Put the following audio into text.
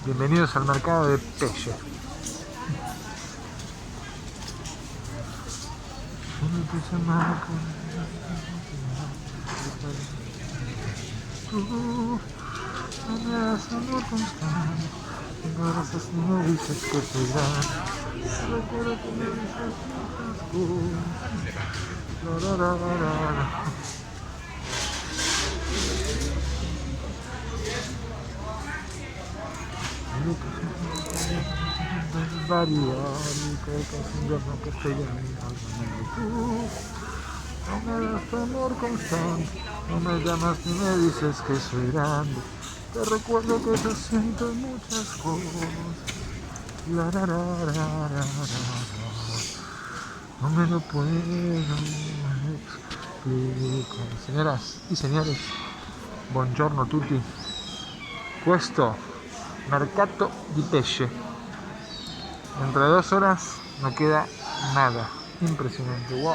Bienvenidos al mercado de Pelle. Tú no me das amor constante, no me abrazas ni me dices que te irás. Recuerdo que me dices muchas cosas. Variar y creo que es invierno que estoy en mi alma. Tú no me das tu amor constante, no me llamas ni me dices que soy grande. Te recuerdo que yo siento muchas cosas. La, ra, ra, ra, ra, ra, ra. No me lo puedo explicar. Señoras y señores, buongiorno tutti. Questo mercato di pesce. Entre 2 horas no queda nada. Impresionante. Wow,